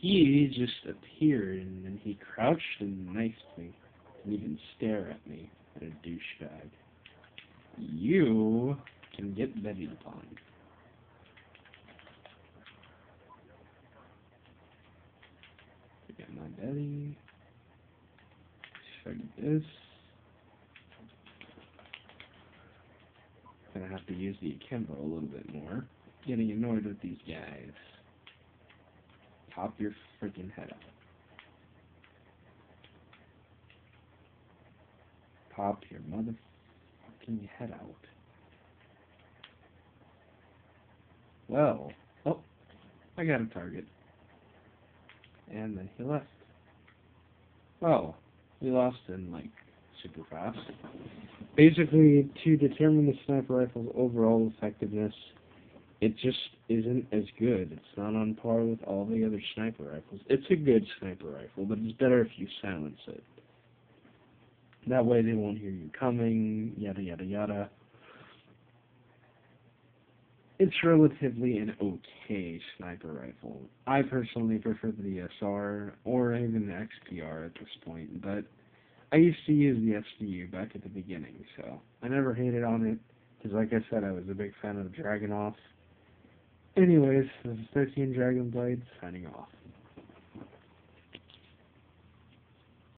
He just appeared, and then he crouched and knifed me. Didn't even stare at me. What a douchebag. You can get bedded upon. Get my belly. Chug this. Gonna have to use the akimbo a little bit more. Getting annoyed with these guys. Pop your freaking head out. Pop your motherfucking head out. Well, oh, I got a target. And then he left. Well, we lost him, like, super fast. Basically, to determine the sniper rifle's overall effectiveness, it just isn't as good. It's not on par with all the other sniper rifles. It's a good sniper rifle, but it's better if you silence it. That way they won't hear you coming, yada yada yada. It's relatively an okay sniper rifle. I personally prefer the SR, or even the XPR at this point, but I used to use the FCU back at the beginning, so I never hated on it, because like I said, I was a big fan of Dragunov. Anyways, this is 13 Dragon Blades, signing off.